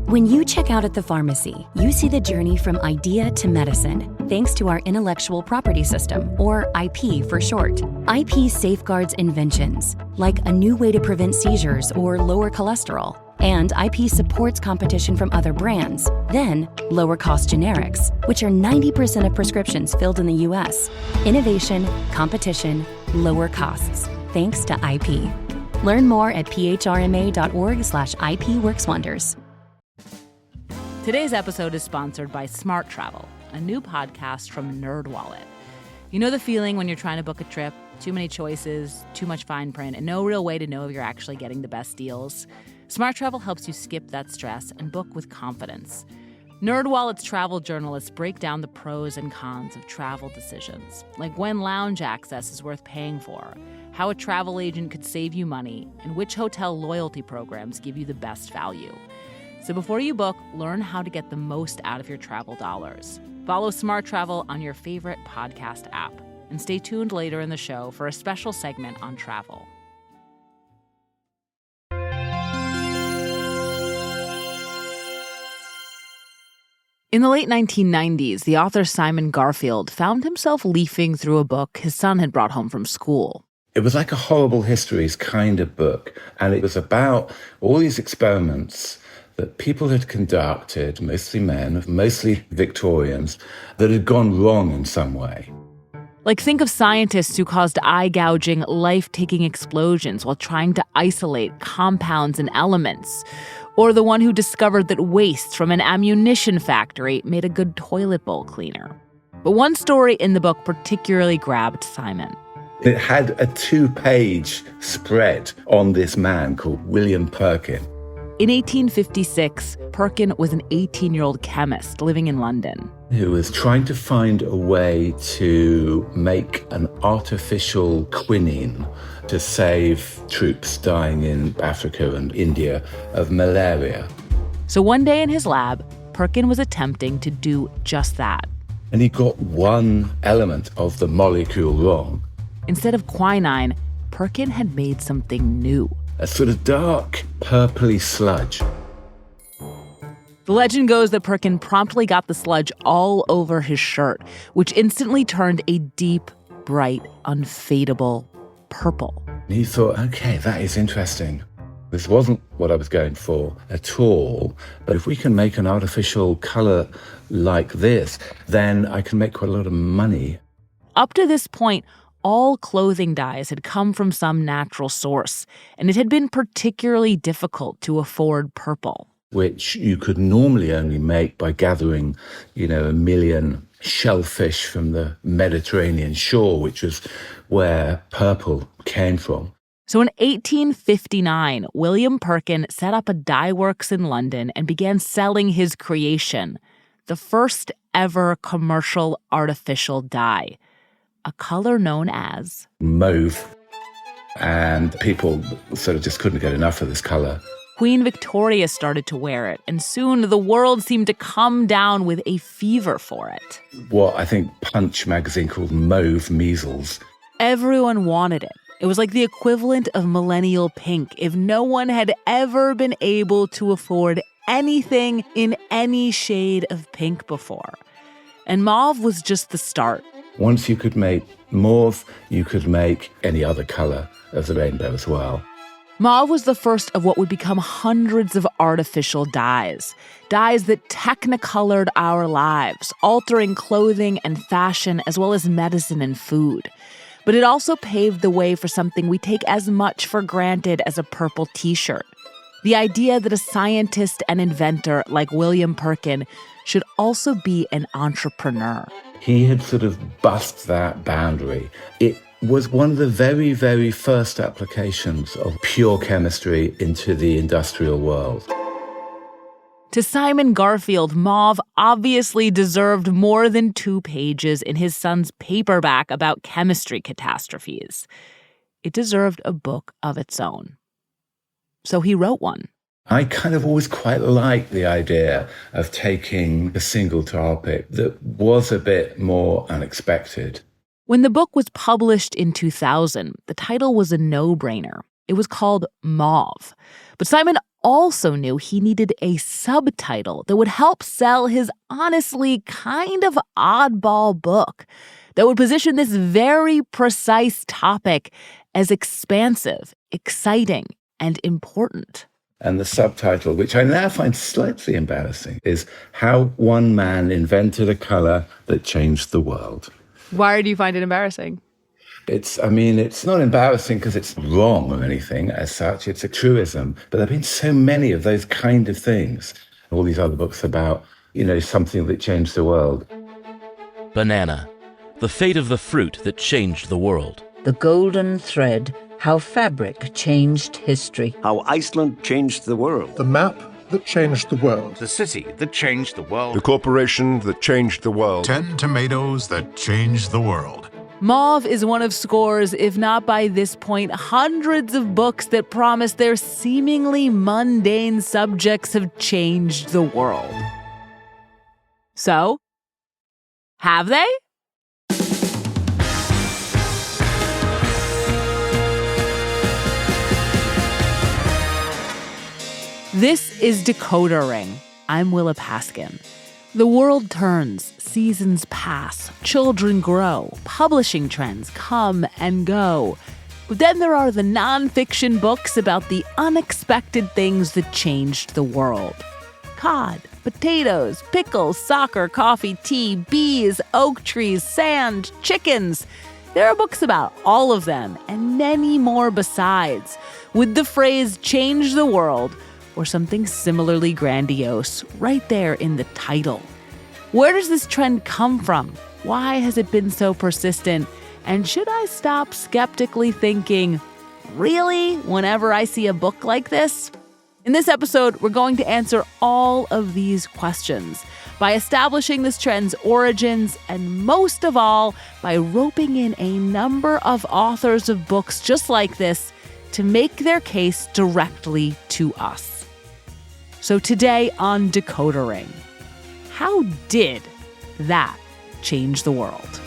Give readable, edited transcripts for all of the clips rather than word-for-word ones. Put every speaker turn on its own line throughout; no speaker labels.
When you check out at the pharmacy, you see the journey from idea to medicine, thanks to our intellectual property system, or IP for short. IP safeguards inventions, like a new way to prevent seizures or lower cholesterol. And IP supports competition from other brands, then lower-cost generics, which are 90% of prescriptions filled in the U.S. Innovation, competition, lower costs, thanks to IP. Learn more at phrma.org/IP Works Wonders.
Today's episode is sponsored by Smart Travel, a new podcast from NerdWallet. You know the feeling when you're trying to book a trip, too many choices, too much fine print, and no real way to know if you're actually getting the best deals? Smart Travel helps you skip that stress and book with confidence. NerdWallet's travel journalists break down the pros and cons of travel decisions, like when lounge access is worth paying for, how a travel agent could save you money, and which hotel loyalty programs give you the best value. So before you book, learn how to get the most out of your travel dollars. Follow Smart Travel on your favorite podcast app. And stay tuned later in the show for a special segment on travel. In the late 1990s, the author Simon Garfield found himself leafing through a book his son had brought home from school.
It was like a horrible histories kind of book, and it was about all these experiments that people had conducted, mostly men, mostly Victorians, that had gone wrong in some way.
Like, think of scientists who caused eye-gouging, life-taking explosions while trying to isolate compounds and elements. Or the one who discovered that waste from an ammunition factory made a good toilet bowl cleaner. But one story in the book particularly grabbed Simon.
It had a 2-page spread on this man called William Perkin.
In 1856, Perkin was an 18-year-old chemist living in London,
who was trying to find a way to make an artificial quinine to save troops dying in Africa and India of malaria.
So one day in his lab, Perkin was attempting to do just that.
And he got one element of the molecule wrong.
Instead of quinine, Perkin had made something new.
A sort of dark, purpley sludge.
The legend goes that Perkin promptly got the sludge all over his shirt, which instantly turned a deep, bright, unfadable purple.
He thought, okay, that is interesting. This wasn't what I was going for at all, but if we can make an artificial color like this, then I can make quite a lot of money.
Up to this point, all clothing dyes had come from some natural source, and it had been particularly difficult to afford purple.
Which you could normally only make by gathering, 1 million shellfish from the Mediterranean shore, which was where purple came from.
So in 1859, William Perkin set up a dye works in London and began selling his creation, the first ever commercial artificial dye, a color known as
mauve. And people sort of just couldn't get enough of this color.
Queen Victoria started to wear it, and soon the world seemed to come down with a fever for it.
What I think Punch magazine called mauve measles.
Everyone wanted it. It was like the equivalent of millennial pink if no one had ever been able to afford anything in any shade of pink before. And mauve was just the start.
Once you could make mauve, you could make any other color of the rainbow as well.
Mauve was the first of what would become hundreds of artificial dyes that technicolored our lives, altering clothing and fashion as well as medicine and food. But it also paved the way for something we take as much for granted as a purple t-shirt. The idea that a scientist and inventor like William Perkin should also be an entrepreneur.
He had sort of bust that boundary. It was one of the very, very first applications of pure chemistry into the industrial world.
To Simon Garfield, mauve obviously deserved more than 2 pages in his son's paperback about chemistry catastrophes. It deserved a book of its own. So he wrote one.
I kind of always quite liked the idea of taking a single topic that was a bit more unexpected.
When the book was published in 2000, the title was a no-brainer. It was called Mauve. But Simon also knew he needed a subtitle that would help sell his honestly kind of oddball book, that would position this very precise topic as expansive, exciting, and important.
And the subtitle, which I now find slightly embarrassing, is How One Man Invented a Color That Changed the World.
Why do you find it embarrassing?
It's not embarrassing because it's wrong or anything as such. It's a truism. But there have been so many of those kind of things. All these other books about, something that changed the world.
Banana, the fate of the fruit that changed the world.
The golden thread, how fabric changed history.
How Iceland changed the world.
The map that changed the world.
The city that changed the world.
The corporation that changed the world.
10 tomatoes that changed the world.
Mauve is one of scores, if not by this point, hundreds of books that promise their seemingly mundane subjects have changed the world. So, have they? This is Decoder Ring. I'm Willa Paskin. The world turns, seasons pass, children grow, publishing trends come and go. But then there are the nonfiction books about the unexpected things that changed the world. Cod, potatoes, pickles, soccer, coffee, tea, bees, oak trees, sand, chickens. There are books about all of them and many more besides, with the phrase change the world or something similarly grandiose right there in the title. Where does this trend come from? Why has it been so persistent? And should I stop skeptically thinking, really, whenever I see a book like this? In this episode, we're going to answer all of these questions by establishing this trend's origins and, most of all, by roping in a number of authors of books just like this to make their case directly to us. So today on Decoder Ring, how did that change the world?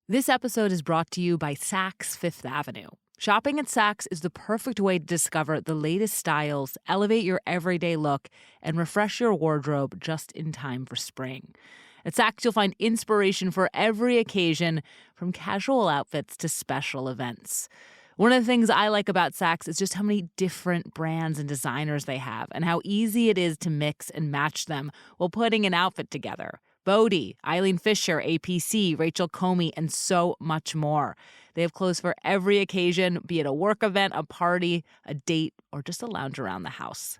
This episode is brought to you by Saks Fifth Avenue. Shopping at Saks is the perfect way to discover the latest styles, elevate your everyday look, and refresh your wardrobe just in time for spring. At Saks, you'll find inspiration for every occasion, from casual outfits to special events. One of the things I like about Saks is just how many different brands and designers they have, and how easy it is to mix and match them while putting an outfit together. Bodhi, Eileen Fisher, APC, Rachel Comey, and so much more. They have clothes for every occasion, be it a work event, a party, a date, or just a lounge around the house.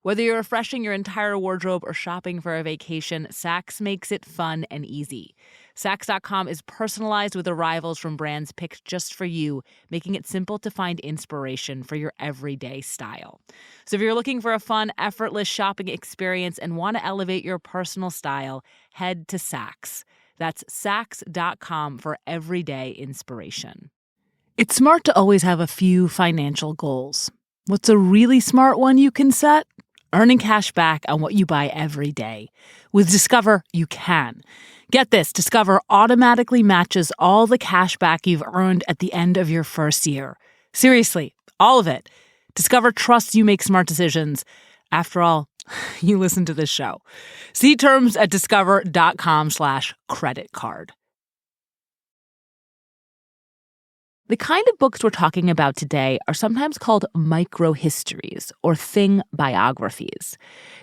Whether you're refreshing your entire wardrobe or shopping for a vacation, Saks makes it fun and easy. Saks.com is personalized with arrivals from brands picked just for you, making it simple to find inspiration for your everyday style. So if you're looking for a fun, effortless shopping experience and want to elevate your personal style, head to Saks. That's Saks.com for everyday inspiration. It's smart to always have a few financial goals. What's a really smart one you can set? Earning cash back on what you buy every day. With Discover, you can. Get this, Discover automatically matches all the cash back you've earned at the end of your first year. Seriously, all of it. Discover trusts you make smart decisions. After all, you listen to this show. See terms at discover.com/credit card. The kind of books we're talking about today are sometimes called microhistories or thing biographies.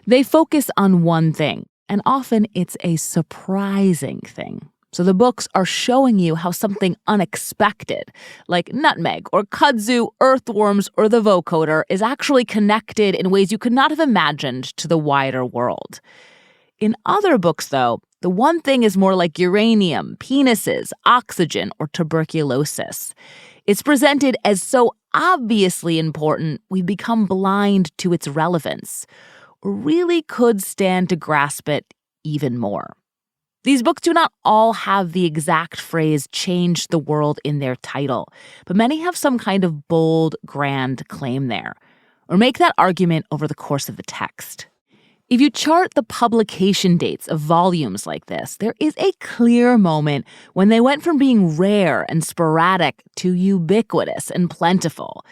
They focus on one thing, and often it's a surprising thing. So the books are showing you how something unexpected, like nutmeg or kudzu, earthworms, or the vocoder, is actually connected in ways you could not have imagined to the wider world. In other books, though, the one thing is more like uranium, penises, oxygen, or tuberculosis. It's presented as so obviously important, we've become blind to its relevance, or really could stand to grasp it even more. These books do not all have the exact phrase "changed the world" in their title, but many have some kind of bold, grand claim there. or make that argument over the course of the text. If you chart the publication dates of volumes like this, there is a clear moment when they went from being rare and sporadic to ubiquitous and plentiful.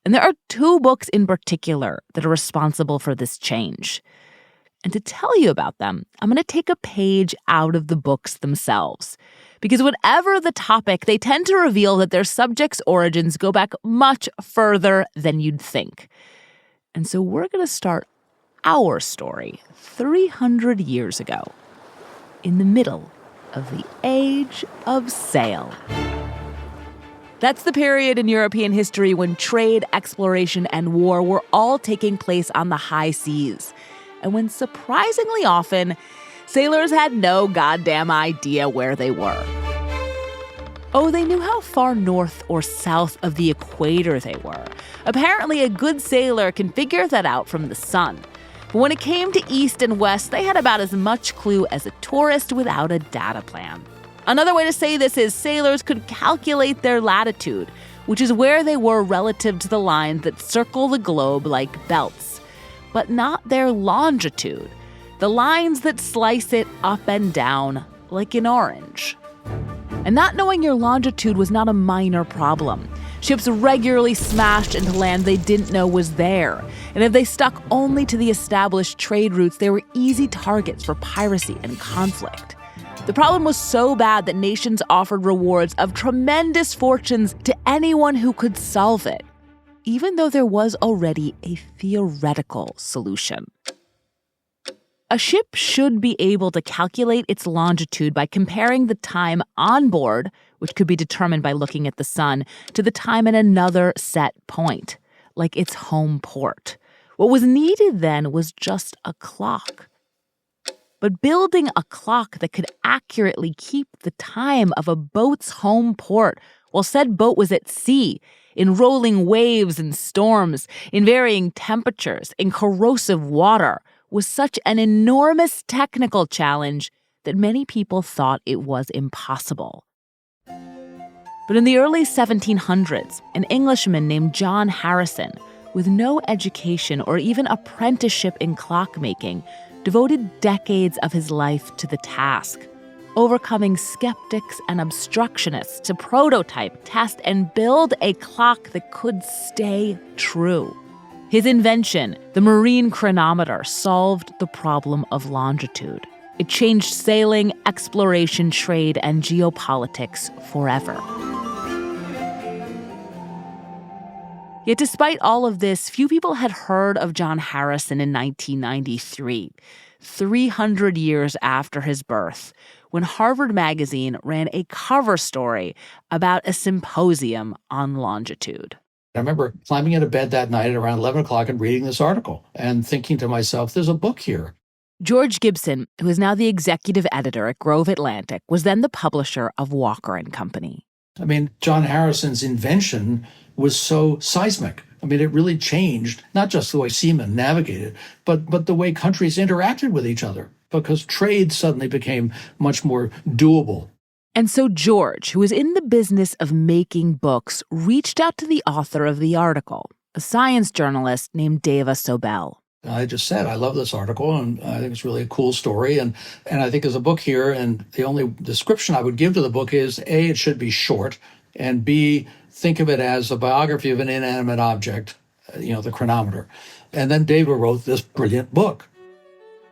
And there are two books in particular that are responsible for this change. And to tell you about them, I'm going to take a page out of the books themselves. Because whatever the topic, they tend to reveal that their subject's origins go back much further than you'd think. And so we're going to start our story 300 years ago, in the middle of the Age of Sail. That's the period in European history when trade, exploration, and war were all taking place on the high seas, and when surprisingly often, sailors had no goddamn idea where they were. Oh, they knew how far north or south of the equator they were. Apparently, a good sailor can figure that out from the sun. But when it came to east and west, they had about as much clue as a tourist without a data plan. Another way to say this is sailors could calculate their latitude, which is where they were relative to the lines that circle the globe like belts, but not their longitude, the lines that slice it up and down like an orange. And not knowing your longitude was not a minor problem. Ships regularly smashed into land they didn't know was there. And if they stuck only to the established trade routes, they were easy targets for piracy and conflict. The problem was so bad that nations offered rewards of tremendous fortunes to anyone who could solve it, even though there was already a theoretical solution. A ship should be able to calculate its longitude by comparing the time on board, which could be determined by looking at the sun, to the time at another set point, like its home port. What was needed then was just a clock. But building a clock that could accurately keep the time of a boat's home port while said boat was at sea, in rolling waves and storms, in varying temperatures, in corrosive water, was such an enormous technical challenge that many people thought it was impossible. But in the early 1700s, an Englishman named John Harrison, with no education or even apprenticeship in clockmaking, devoted decades of his life to the task, overcoming skeptics and obstructionists to prototype, test, and build a clock that could stay true. His invention, the marine chronometer, solved the problem of longitude. It changed sailing, exploration, trade, and geopolitics forever. Yet despite all of this, few people had heard of John Harrison in 1993, 300 years after his birth, when Harvard Magazine ran a cover story about a symposium on longitude.
I remember climbing into bed that night at around 11 o'clock and reading this article and thinking to myself, there's a book here.
George Gibson, who is now the executive editor at Grove Atlantic, was then the publisher of Walker and Company.
I mean, John Harrison's invention was so seismic. I mean, it really changed not just the way seamen navigated, but the way countries interacted with each other, because trade suddenly became much more doable.
And so George, who was in the business of making books, reached out to the author of the article, a science journalist named Deva Sobel.
I just said, I love this article, and I think it's really a cool story, and I think there's a book here, and the only description I would give to the book is, A, it should be short, and B, think of it as a biography of an inanimate object, the chronometer. And then Deva wrote this brilliant book.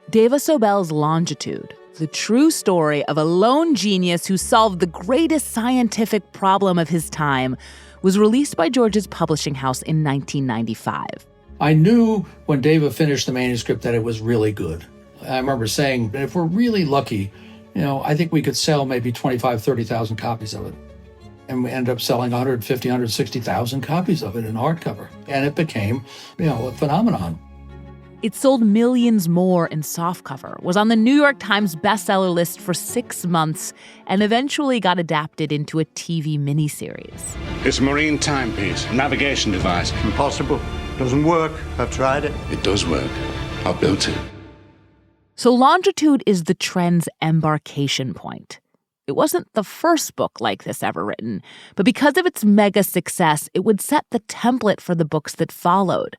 Deva Sobel's Longitude, the true story of a lone genius who solved the greatest scientific problem of his time, was released by George's publishing house in 1995.
I knew when Deva finished the manuscript that it was really good. I remember saying, if we're really lucky, I think we could sell maybe 25,000, 30,000 copies of it. And we ended up selling 150,000, 160,000 copies of it in hardcover. And it became, a phenomenon.
It sold millions more in softcover, was on the New York Times bestseller list for 6 months, and eventually got adapted into a TV miniseries.
It's a marine timepiece, a navigation device.
Impossible. Doesn't work. I've tried it.
It does work. I built it.
So Longitude is the trend's embarkation point. It wasn't the first book like this ever written, but because of its mega success, it would set the template for the books that followed.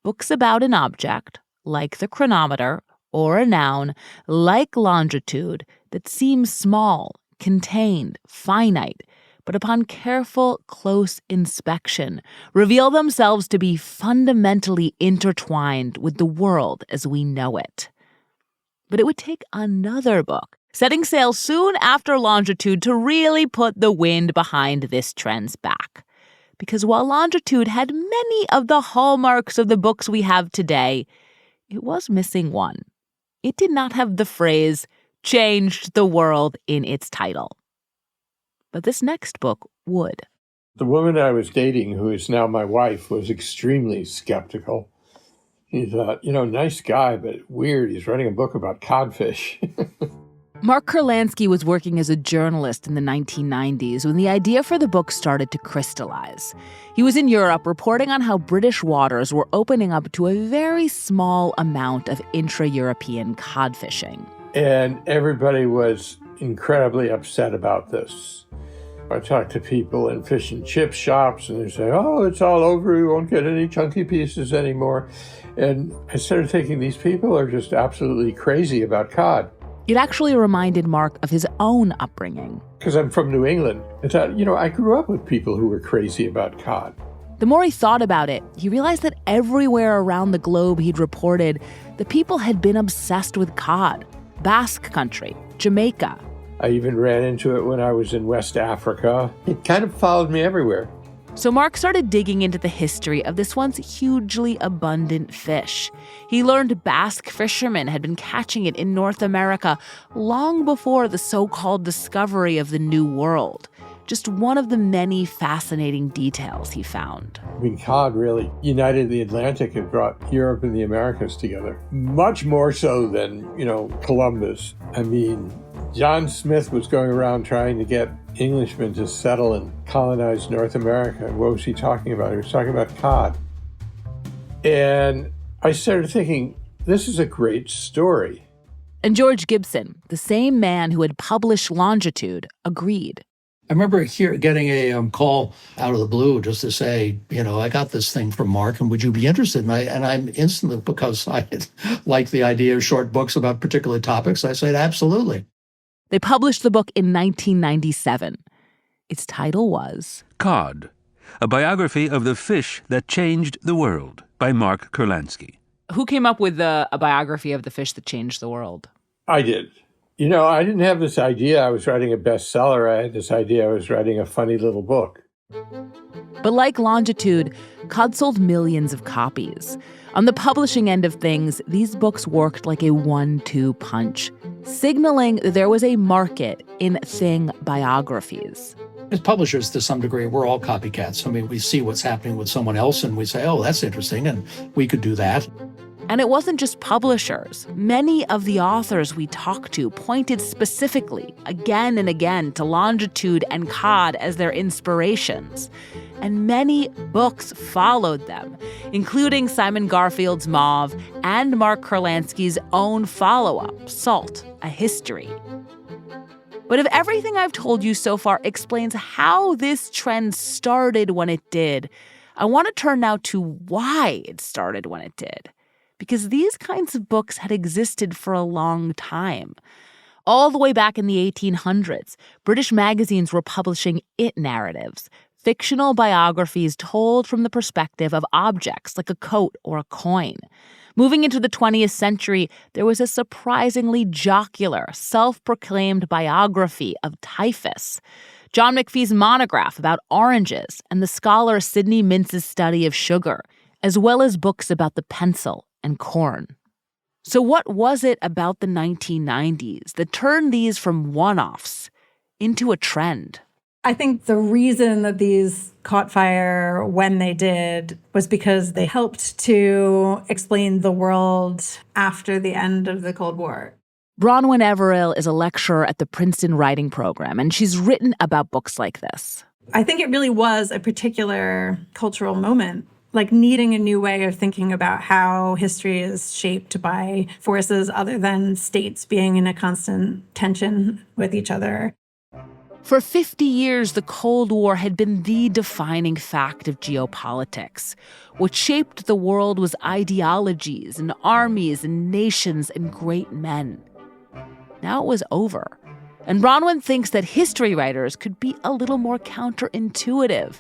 books about an object, like the chronometer, or a noun, like longitude, that seems small, contained, finite, but upon careful, close inspection, reveal themselves to be fundamentally intertwined with the world as we know it. But it would take another book, setting sail soon after longitude, to really put the wind behind this trend's back. Because while longitude had many of the hallmarks of the books we have today, it was missing one. It did not have the phrase, changed the world, in its title. But this next book would.
The woman I was dating, who is now my wife, was extremely skeptical. He thought, nice guy, but weird. He's writing a book about codfish.
Mark Kurlansky was working as a journalist in the 1990s when the idea for the book started to crystallize. He was in Europe reporting on how British waters were opening up to a very small amount of intra-European cod fishing.
And everybody was incredibly upset about this. I talked to people in fish and chip shops, and they say, oh, it's all over. We won't get any chunky pieces anymore. And I started thinking, these people are just absolutely crazy about cod.
It actually reminded Mark of his own upbringing.
Because I'm from New England. I thought, I grew up with people who were crazy about cod.
The more he thought about it, he realized that everywhere around the globe he'd reported, the people had been obsessed with cod. Basque Country, Jamaica.
I even ran into it when I was in West Africa. It kind of followed me everywhere.
So Mark started digging into the history of this once hugely abundant fish. He learned Basque fishermen had been catching it in North America long before the so-called discovery of the New World. Just one of the many fascinating details he found.
Cod really united the Atlantic and brought Europe and the Americas together. Much more so than, Columbus. John Smith was going around trying to get Englishmen to settle and colonize North America. And what was he talking about? He was talking about cod. And I started thinking, this is a great story.
And George Gibson, the same man who had published Longitude, agreed.
I remember getting a call out of the blue just to say, I got this thing from Mark, and would you be interested? And I'm instantly, because I like the idea of short books about particular topics, I said, absolutely.
They published the book in 1997. Its title was
Cod, a biography of the fish that changed the world by Mark Kurlansky.
Who came up with a biography of the fish that changed the world?
I did. I didn't have this idea I was writing a bestseller. I had this idea I was writing a funny little book.
But like Longitude, Cod sold millions of copies. On the publishing end of things, these books worked like a 1-2 punch, signaling that there was a market in thing biographies.
As publishers, to some degree, we're all copycats. We see what's happening with someone else and we say, oh, that's interesting, and we could do that.
And it wasn't just publishers. Many of the authors we talked to pointed specifically, again and again, to Longitude and Cod as their inspirations. And many books followed them, including Simon Garfield's Mauve and Mark Kurlansky's own follow-up, Salt, A History. But if everything I've told you so far explains how this trend started when it did, I want to turn now to why it started when it did. Because these kinds of books had existed for a long time. All the way back in the 1800s, British magazines were publishing it narratives, fictional biographies told from the perspective of objects like a coat or a coin. Moving into the 20th century, there was a surprisingly jocular, self-proclaimed biography of typhus. John McPhee's monograph about oranges and the scholar Sidney Mintz's study of sugar, as well as books about the pencil and corn. So what was it about the 1990s that turned these from one-offs into a trend?
I think the reason that these caught fire when they did was because they helped to explain the world after the end of the Cold War.
Bronwyn Everill is a lecturer at the Princeton Writing Program, and she's written about books like this.
I think it really was a particular cultural moment, like needing a new way of thinking about how history is shaped by forces other than states being in a constant tension with each other.
For 50 years, the Cold War had been the defining fact of geopolitics. What shaped the world was ideologies and armies and nations and great men. Now it was over. And Bronwyn thinks that history writers could be a little more counterintuitive,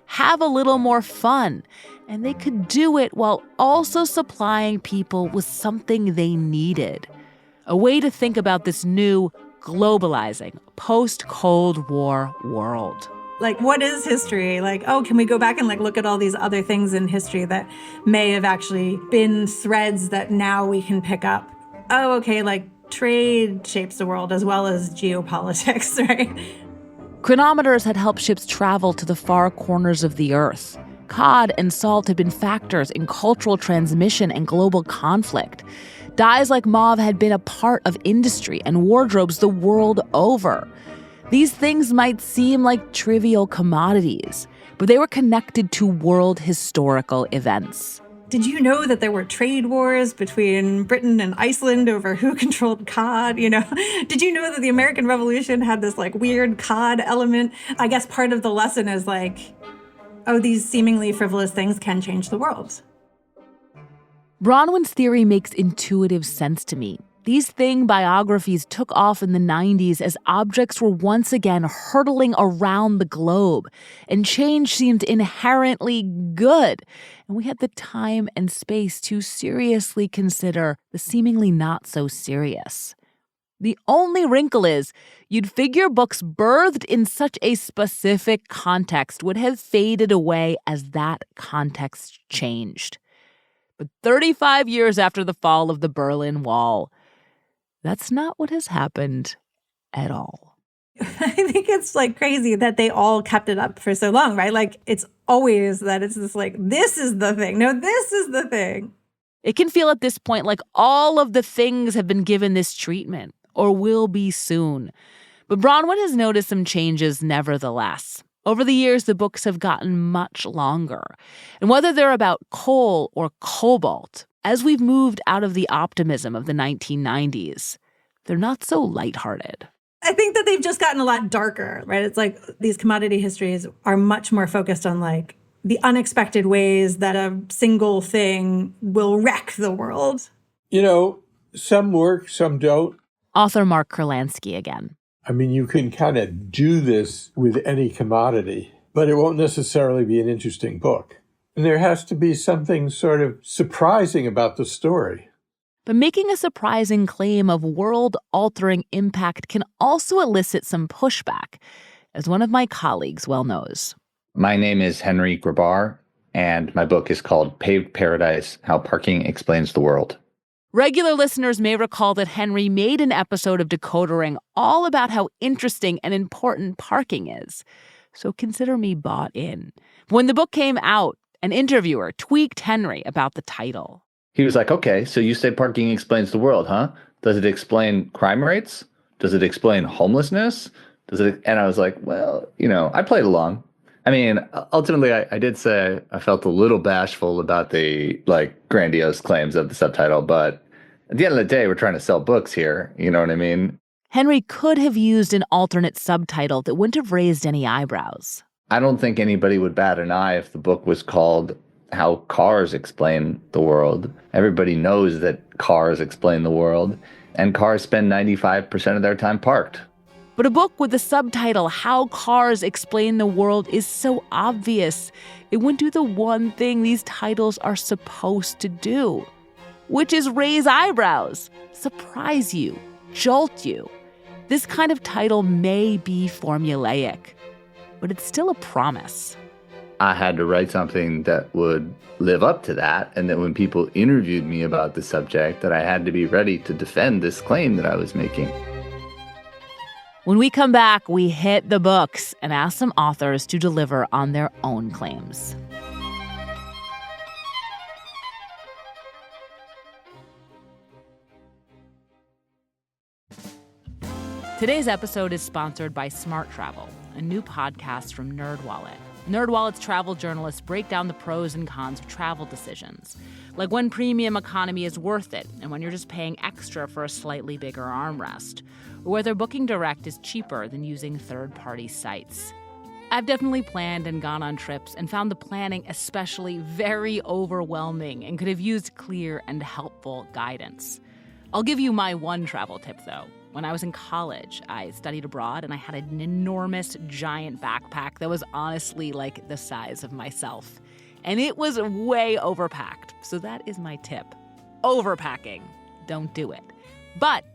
have a little more fun, and they could do it while also supplying people with something they needed. A way to think about this new, globalizing, post-Cold War world.
Like, what is history? Like, oh, can we go back and look at all these other things in history that may have actually been threads that now we can pick up? Oh, okay, trade shapes the world as well as geopolitics, right?
Chronometers had helped ships travel to the far corners of the earth. Cod and salt had been factors in cultural transmission and global conflict. Dyes like Mauve had been a part of industry and wardrobes the world over. These things might seem like trivial commodities, but they were connected to world historical events.
Did you know that there were trade wars between Britain and Iceland over who controlled cod? Did you know that the American Revolution had this weird cod element? I guess part of the lesson is oh, these seemingly frivolous things can change the world.
Bronwyn's theory makes intuitive sense to me. These thing biographies took off in the 90s as objects were once again hurtling around the globe, and change seemed inherently good. And we had the time and space to seriously consider the seemingly not so serious. The only wrinkle is, you'd figure books birthed in such a specific context would have faded away as that context changed. But 35 years after the fall of the Berlin Wall, that's not what has happened at all.
I think it's crazy that they all kept it up for so long, right? It's always that it's this this is the thing. No, this is the thing.
It can feel at this point like all of the things have been given this treatment, or will be soon. But Bronwyn has noticed some changes nevertheless. Over the years, the books have gotten much longer. And whether they're about coal or cobalt, as we've moved out of the optimism of the 1990s, they're not so lighthearted.
I think that they've just gotten a lot darker, right? It's these commodity histories are much more focused on the unexpected ways that a single thing will wreck the world.
Some work, some don't.
Author Mark Kurlansky again.
I mean, you can kind of do this with any commodity, but it won't necessarily be an interesting book. And there has to be something sort of surprising about the story.
But making a surprising claim of world-altering impact can also elicit some pushback, as one of my colleagues well knows.
My name is Henry Grabar, and my book is called Paved Paradise: How Parking Explains the World.
Regular listeners may recall that Henry made an episode of Decodering all about how interesting and important parking is. So consider me bought in. When the book came out, an interviewer tweaked Henry about the title.
He was like, okay, so you say parking explains the world, huh? Does it explain crime rates? Does it explain homelessness? And I was like, well, I played along. I mean, ultimately, I did say I felt a little bashful about the grandiose claims of the subtitle, but at the end of the day, we're trying to sell books here. You know what I mean?
Henry could have used an alternate subtitle that wouldn't have raised any eyebrows.
I don't think anybody would bat an eye if the book was called How Cars Explain the World. Everybody knows that cars explain the world, and cars spend 95% of their time parked.
But a book with the subtitle How Cars Explain the World is so obvious. It wouldn't do the one thing these titles are supposed to do, which is raise eyebrows, surprise you, jolt you. This kind of title may be formulaic, but it's still a promise.
I had to write something that would live up to that, and that when people interviewed me about the subject, that I had to be ready to defend this claim that I was making.
When we come back, we hit the books and ask some authors to deliver on their own claims. Today's episode is sponsored by Smart Travel, a new podcast from NerdWallet. NerdWallet's travel journalists break down the pros and cons of travel decisions, like when premium economy is worth it and when you're just paying extra for a slightly bigger armrest, or whether booking direct is cheaper than using third-party sites. I've definitely planned and gone on trips and found the planning especially very overwhelming and could have used clear and helpful guidance. I'll give you my one travel tip, though. When I was in college, I studied abroad and I had an enormous, giant backpack that was honestly like the size of myself. And it was way overpacked. So that is my tip. Overpacking. Don't do it. But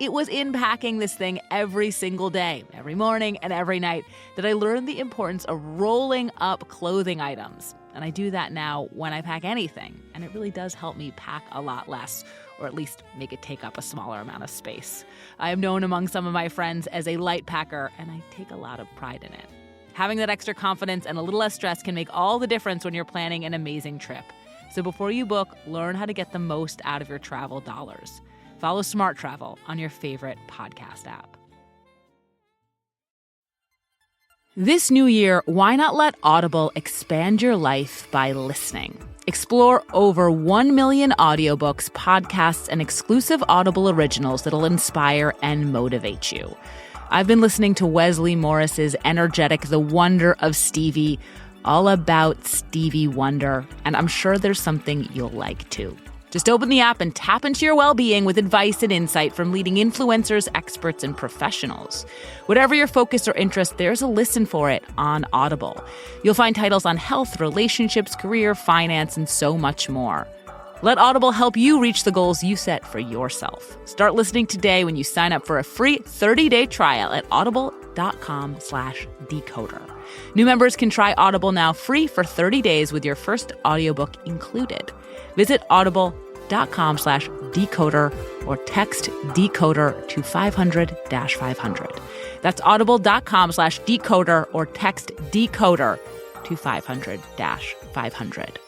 it was in packing this thing every single day, every morning and every night, that I learned the importance of rolling up clothing items. And I do that now when I pack anything. And it really does help me pack a lot less, or at least make it take up a smaller amount of space. I am known among some of my friends as a light packer, and I take a lot of pride in it. Having that extra confidence and a little less stress can make all the difference when you're planning an amazing trip. So before you book, learn how to get the most out of your travel dollars. Follow Smart Travel on your favorite podcast app. This new year, why not let Audible expand your life by listening? Explore over 1 million audiobooks, podcasts, and exclusive Audible originals that'll inspire and motivate you. I've been listening to Wesley Morris's energetic The Wonder of Stevie, all about Stevie Wonder, and I'm sure there's something you'll like too. Just open the app and tap into your well-being with advice and insight from leading influencers, experts, and professionals. Whatever your focus or interest, there's a listen for it on Audible. You'll find titles on health, relationships, career, finance, and so much more. Let Audible help you reach the goals you set for yourself. Start listening today when you sign up for a free 30-day trial at audible.com/decoder. New members can try Audible now free for 30 days with your first audiobook included. Visit audible.com/decoder or text decoder to 500-500. That's audible.com/decoder or text decoder to 500-500.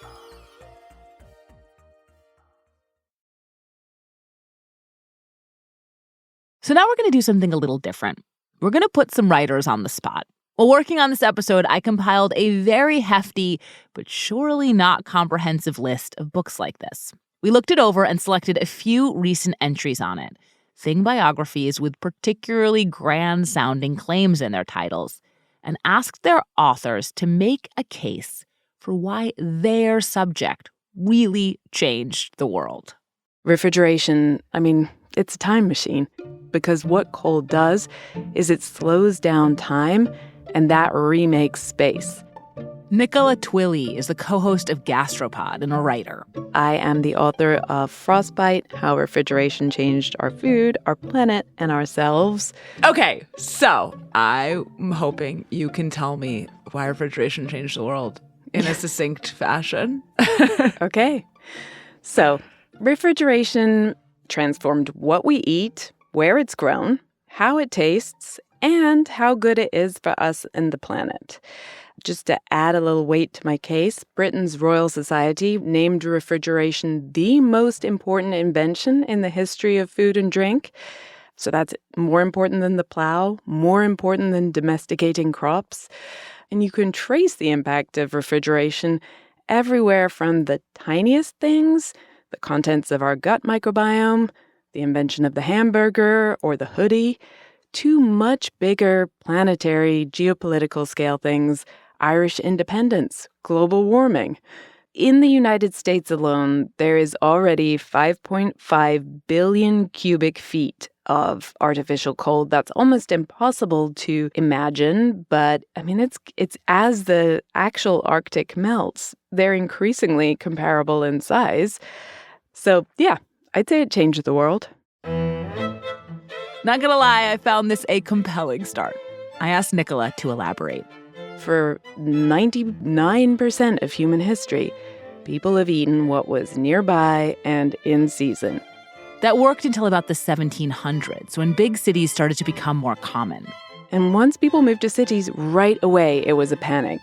So now we're going to do something a little different. We're going to put some writers on the spot. While working on this episode, I compiled a very hefty, but surely not comprehensive list of books like this. We looked it over and selected a few recent entries on it, Thing biographies with particularly grand-sounding claims in their titles, and asked their authors to make a case for why their subject really changed the world.
Refrigeration, it's a time machine, because what coal does is it slows down time, and that remakes space.
Nicola Twilley is the co-host of Gastropod and a writer.
I am the author of Frostbite, How Refrigeration Changed Our Food, Our Planet, and Ourselves.
Okay, so I'm hoping you can tell me why refrigeration changed the world in a succinct fashion.
Okay. So, refrigeration transformed what we eat, where it's grown, how it tastes, and how good it is for us and the planet. Just to add a little weight to my case, Britain's Royal Society named refrigeration the most important invention in the history of food and drink. So that's more important than the plow, more important than domesticating crops. And you can trace the impact of refrigeration everywhere from the tiniest things, the contents of our gut microbiome, the invention of the hamburger or the hoodie, to much bigger planetary geopolitical scale things, Irish independence, global warming. In the United States alone, there is already 5.5 billion cubic feet of artificial coal. That's almost impossible to imagine, but it's as the actual Arctic melts, they're increasingly comparable in size. So, yeah, I'd say it changed the world.
Not gonna lie, I found this a compelling start. I asked Nicola to elaborate.
For 99% of human history, people have eaten what was nearby and in season.
That worked until about the 1700s, when big cities started to become more common.
And once people moved to cities, right away it was a panic.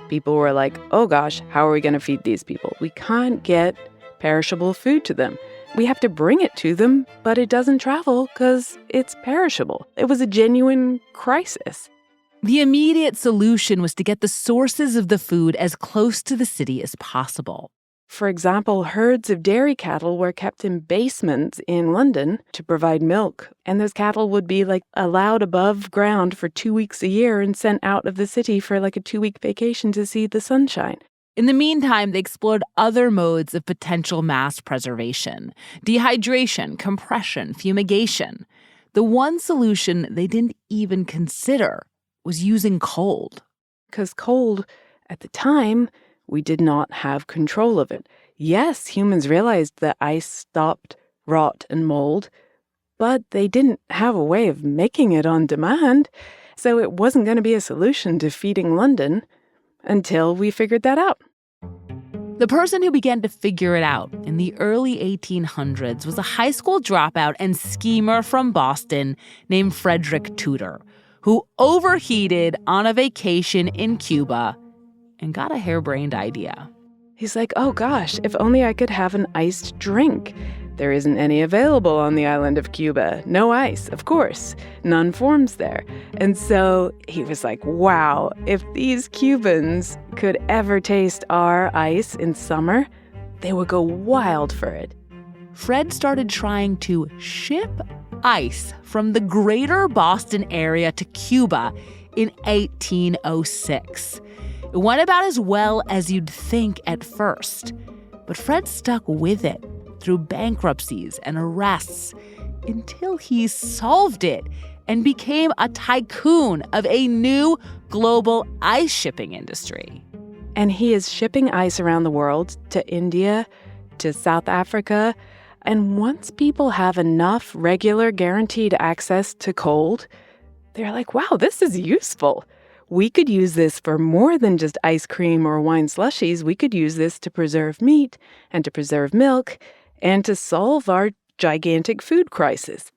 People were like, oh gosh, how are we going to feed these people? We can't get perishable food to them. We have to bring it to them, but it doesn't travel because it's perishable. It was a genuine crisis.
The immediate solution was to get the sources of the food as close to the city as possible.
For example, herds of dairy cattle were kept in basements in London to provide milk, and those cattle would be allowed above ground for 2 weeks a year and sent out of the city for a 2-week vacation to see the sunshine.
In the meantime, they explored other modes of potential mass preservation: dehydration, compression, fumigation. The one solution they didn't even consider was using cold.
Because cold, at the time, we did not have control of it. Yes, humans realized that ice stopped rot and mold, but they didn't have a way of making it on demand, so it wasn't going to be a solution to feeding London until we figured that out.
The person who began to figure it out in the early 1800s was a high school dropout and schemer from Boston named Frederick Tudor, who overheated on a vacation in Cuba and got a harebrained idea.
He's like, oh gosh, if only I could have an iced drink. There isn't any available on the island of Cuba. No ice, of course. None forms there. And so he was like, wow, if these Cubans could ever taste our ice in summer, they would go wild for it.
Fred started trying to ship ice from the greater Boston area to Cuba in 1806. It went about as well as you'd think at first, but Fred stuck with it through bankruptcies and arrests until he solved it and became a tycoon of a new global ice shipping industry.
And he is shipping ice around the world to India, to South Africa. And once people have enough regular guaranteed access to cold, they're like, wow, this is useful. We could use this for more than just ice cream or wine slushies. We could use this to preserve meat and to preserve milk and to solve our gigantic food crisis.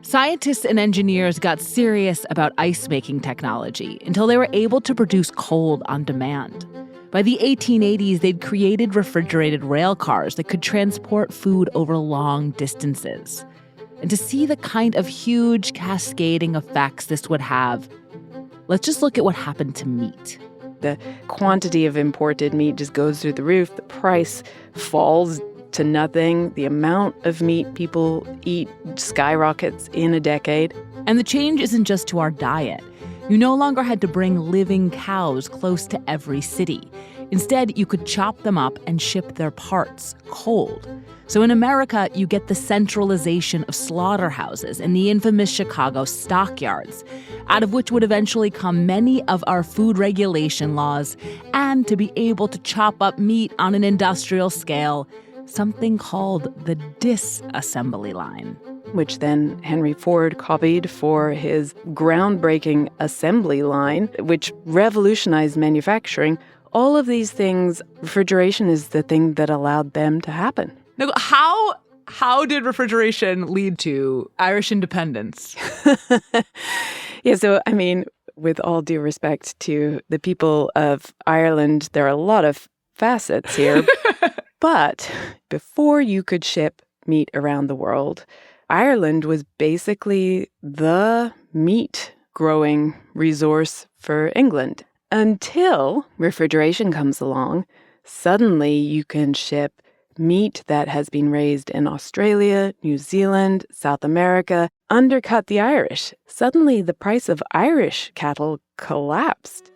Scientists and engineers got serious about ice-making technology until they were able to produce cold on demand. By the 1880s, they'd created refrigerated rail cars that could transport food over long distances. And to see the kind of huge cascading effects this would have, let's just look at what happened to meat.
The quantity of imported meat just goes through the roof. The price falls to nothing. The amount of meat people eat skyrockets in a decade.
And the change isn't just to our diet. You no longer had to bring living cows close to every city. Instead, you could chop them up and ship their parts cold. So in America, you get the centralization of slaughterhouses and the infamous Chicago stockyards, out of which would eventually come many of our food regulation laws, and to be able to chop up meat on an industrial scale, something called the disassembly line.
Which then Henry Ford copied for his groundbreaking assembly line, which revolutionized manufacturing. All of these things, refrigeration is the thing that allowed them to happen.
Now, how did refrigeration lead to Irish independence?
Yeah, so, I mean, with all due respect to the people of Ireland, there are a lot of facets here. But before you could ship meat around the world, Ireland was basically the meat growing resource for England. Until refrigeration comes along, suddenly you can ship meat that has been raised in Australia, New Zealand, South America, undercut the Irish. Suddenly the price of Irish cattle collapsed.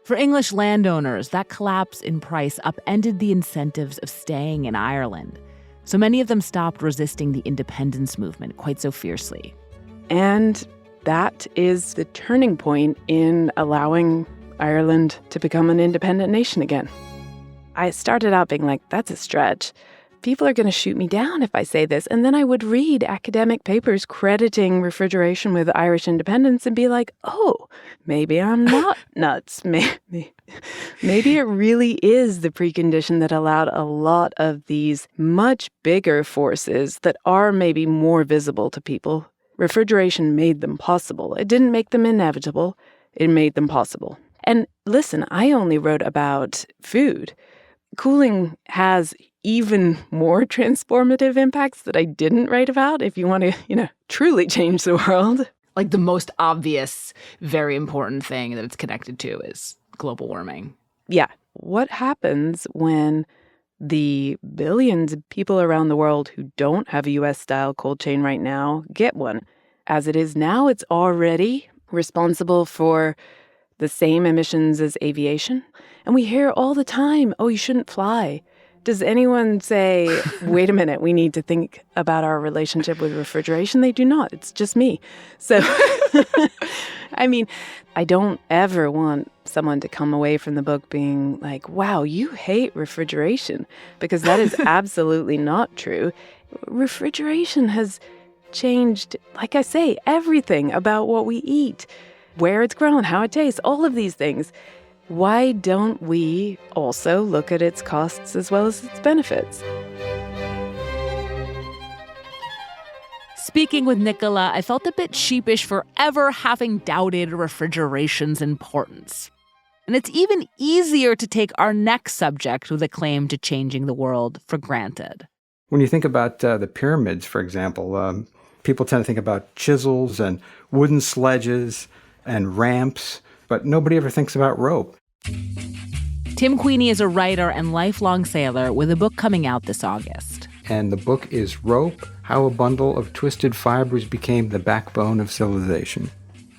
For English landowners, that collapse in price upended the incentives of staying in Ireland. So many of them stopped resisting the independence movement quite so fiercely.
And that is the turning point in allowing Ireland to become an independent nation again. I started out being like, that's a stretch. People are going to shoot me down if I say this. And then I would read academic papers crediting refrigeration with Irish independence and be like, oh, maybe I'm not nuts. Maybe it really is the precondition that allowed a lot of these much bigger forces that are maybe more visible to people. Refrigeration made them possible. It didn't make them inevitable. It made them possible. And listen, I only wrote about food. Cooling has even more transformative impacts that I didn't write about if you want to, truly change the world.
Like the most obvious, very important thing that it's connected to is global warming.
Yeah. What happens when the billions of people around the world who don't have a US-style cold chain right now get one? As it is now, it's already responsible for the same emissions as aviation. And we hear all the time, oh, you shouldn't fly. Does anyone say, wait a minute, we need to think about our relationship with refrigeration? They do not. It's just me. So, I mean, I don't ever want someone to come away from the book being like, wow, you hate refrigeration, because that is absolutely not true. Refrigeration has changed, like I say, everything about what we eat, where it's grown, how it tastes, all of these things. Why don't we also look at its costs as well as its benefits?
Speaking with Nicola, I felt a bit sheepish for ever having doubted refrigeration's importance. And it's even easier to take our next subject with a claim to changing the world for granted.
When you think about the pyramids, for example, people tend to think about chisels and wooden sledges and ramps, but nobody ever thinks about rope.
Tim Queenie is a writer and lifelong sailor with a book coming out this August.
And the book is Rope, How a Bundle of Twisted Fibers Became the Backbone of Civilization.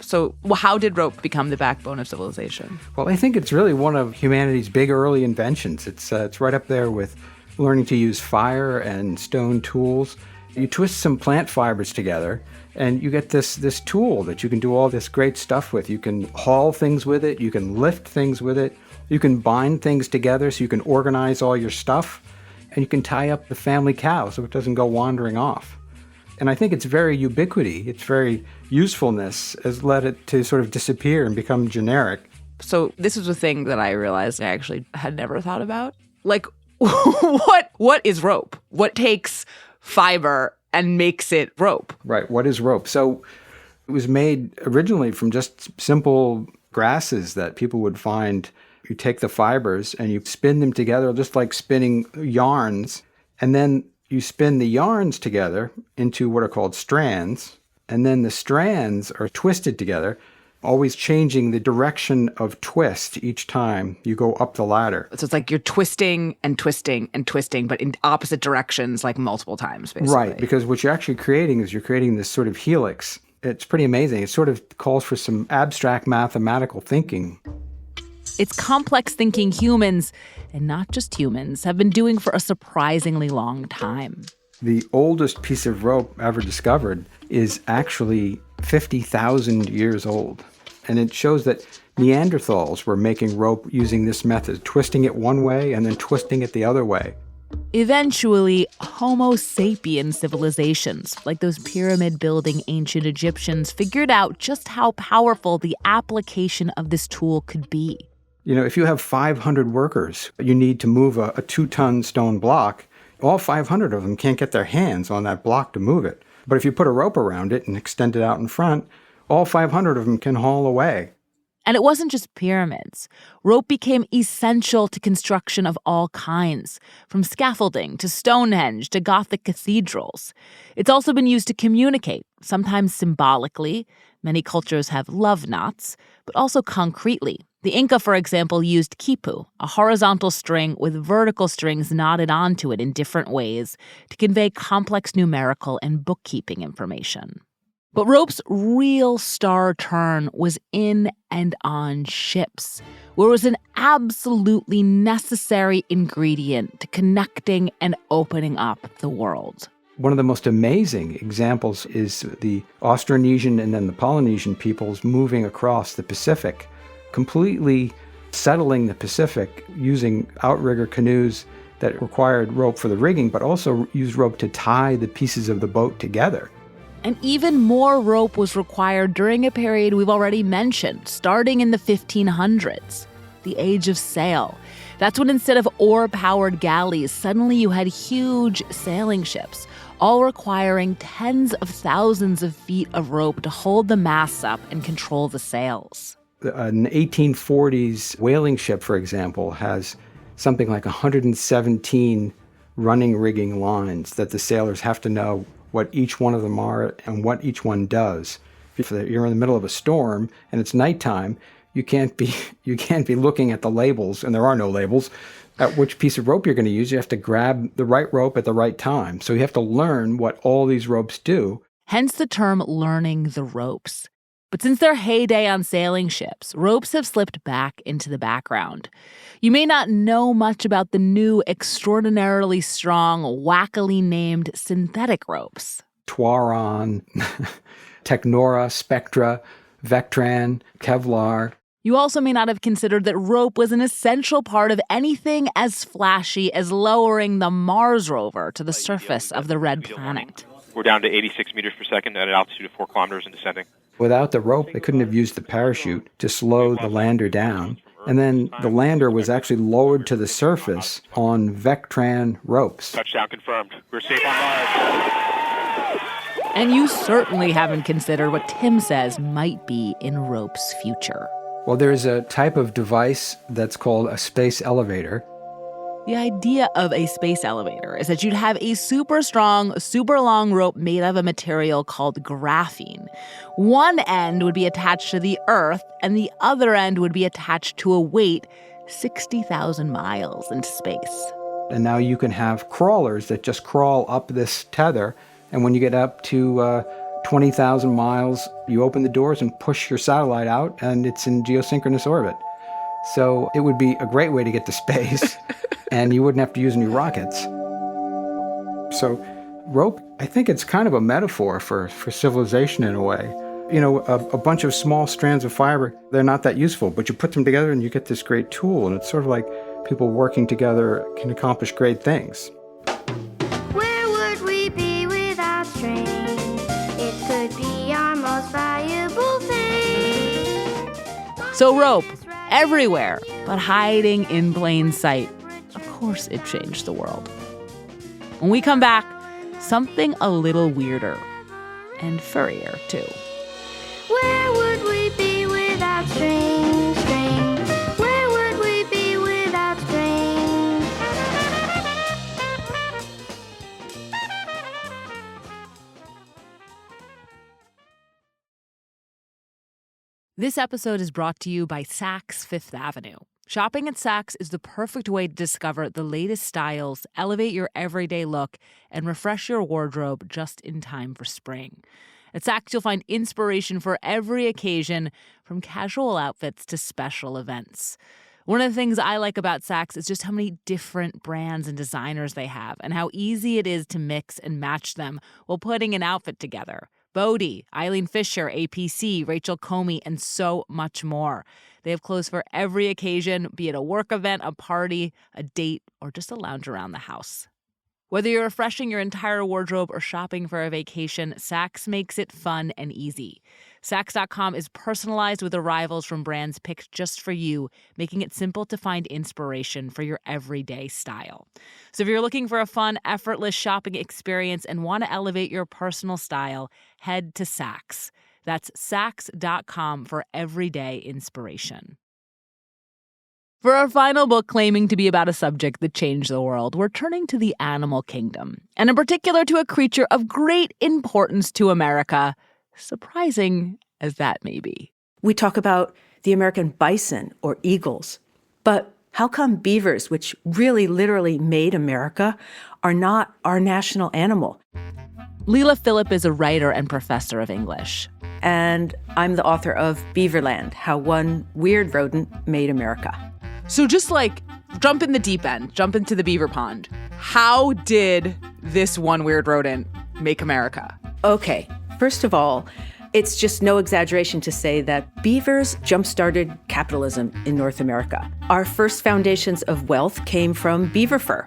So how did rope become the backbone of civilization?
Well, I think it's really one of humanity's big early inventions. It's right up there with learning to use fire and stone tools. You twist some plant fibers together, and you get this tool that you can do all this great stuff with. You can haul things with it. You can lift things with it. You can bind things together so you can organize all your stuff. And you can tie up the family cow so it doesn't go wandering off. And I think its very ubiquity, its very usefulness has led it to sort of disappear and become generic.
So this is a thing that I realized I actually had never thought about. Like, what is rope? What takes fiber and makes it rope?
Right. What is rope? So it was made originally from just simple grasses that people would find. You take the fibers and you spin them together just like spinning yarns. And then you spin the yarns together into what are called strands. And then the strands are twisted together, always changing the direction of twist each time you go up the ladder.
So it's like you're twisting and twisting and twisting, but in opposite directions, like multiple times, basically.
Right, because what you're actually creating is you're creating this sort of helix. It's pretty amazing. It sort of calls for some abstract mathematical thinking.
It's complex thinking humans, and not just humans, have been doing for a surprisingly long time.
The oldest piece of rope ever discovered is actually 50,000 years old. And it shows that Neanderthals were making rope using this method, twisting it one way and then twisting it the other way.
Eventually, Homo sapien civilizations, like those pyramid-building ancient Egyptians, figured out just how powerful the application of this tool could be.
You know, if you have 500 workers, you need to move a 2-ton stone block. All 500 of them can't get their hands on that block to move it. But if you put a rope around it and extend it out in front, all 500 of them can haul away.
And it wasn't just pyramids. Rope became essential to construction of all kinds, from scaffolding to Stonehenge to Gothic cathedrals. It's also been used to communicate, sometimes symbolically. Many cultures have love knots, but also concretely. The Inca, for example, used quipu, a horizontal string with vertical strings knotted onto it in different ways to convey complex numerical and bookkeeping information. But rope's real star turn was in and on ships, where it was an absolutely necessary ingredient to connecting and opening up the world.
One of the most amazing examples is the Austronesian and then the Polynesian peoples moving across the Pacific, completely settling the Pacific using outrigger canoes that required rope for the rigging, but also used rope to tie the pieces of the boat together.
And even more rope was required during a period we've already mentioned, starting in the 1500s, the Age of Sail. That's when instead of oar-powered galleys, suddenly you had huge sailing ships, all requiring tens of thousands of feet of rope to hold the masts up and control the sails.
An 1840s whaling ship, for example, has something like 117 running rigging lines that the sailors have to know what each one of them are and what each one does. If If you're in the middle of a storm and it's nighttime, you can't be looking at the labels, and there are no labels, at which piece of rope you're going to use. You have to grab the right rope at the right time. So you have to learn what all these ropes do.
Hence the term learning the ropes. But since their heyday on sailing ships, ropes have slipped back into the background. You may not know much about the new, extraordinarily strong, wackily named synthetic ropes.
Tuaron, Technora, Spectra, Vectran, Kevlar.
You also may not have considered that rope was an essential part of anything as flashy as lowering the Mars rover to the surface of the red planet.
We're down to 86 meters per second at an altitude of 4 kilometers and descending.
Without the rope, they couldn't have used the parachute to slow the lander down. And then the lander was actually lowered to the surface on Vectran ropes.
Touchdown confirmed. We're safe on Mars.
And you certainly haven't considered what Tim says might be in rope's future.
Well, there's a type of device that's called a space elevator.
The idea of a space elevator is that you'd have a super strong, super long rope made of a material called graphene. One end would be attached to the Earth, and the other end would be attached to a weight 60,000 miles into space.
And now you can have crawlers that just crawl up this tether, and when you get up to 20,000 miles, you open the doors and push your satellite out, and it's in geosynchronous orbit. So it would be a great way to get to space, and you wouldn't have to use any rockets. So rope, I think it's kind of a metaphor for civilization in a way. You know, a bunch of small strands of fiber, they're not that useful, but you put them together and you get this great tool, and it's sort of like people working together can accomplish great things.
Where would we be without string? It could be our most valuable thing.
So rope, everywhere, but hiding in plain sight. Of course it changed the world. When we come back, something a little weirder and furrier too.
Where would we be without string, string? Where would we be without string?
This episode is brought to you by Saks Fifth Avenue. Shopping at Saks is the perfect way to discover the latest styles, elevate your everyday look, and refresh your wardrobe just in time for spring. At Saks, you'll find inspiration for every occasion, from casual outfits to special events. One of the things I like about Saks is just how many different brands and designers they have, and how easy it is to mix and match them while putting an outfit together. Bodhi, Eileen Fisher, APC, Rachel Comey, and so much more. They have clothes for every occasion, be it a work event, a party, a date, or just a lounge around the house. Whether you're refreshing your entire wardrobe or shopping for a vacation, Saks makes it fun and easy. Saks.com is personalized with arrivals from brands picked just for you, making it simple to find inspiration for your everyday style. So if you're looking for a fun, effortless shopping experience and want to elevate your personal style, head to Saks. That's Saks.com for everyday inspiration. For our final book claiming to be about a subject that changed the world, we're turning to the animal kingdom, and in particular to a creature of great importance to America, surprising as that may be.
We talk about the American bison or eagles, but how come beavers, which really literally made America, are not our national animal?
Leela Phillip is a writer and professor of English.
And I'm the author of Beaverland, How One Weird Rodent Made America.
So just like jump in the deep end, jump into the beaver pond. How did this one weird rodent make America?
Okay, first of all, it's just no exaggeration to say that beavers jump-started capitalism in North America. Our first foundations of wealth came from beaver fur.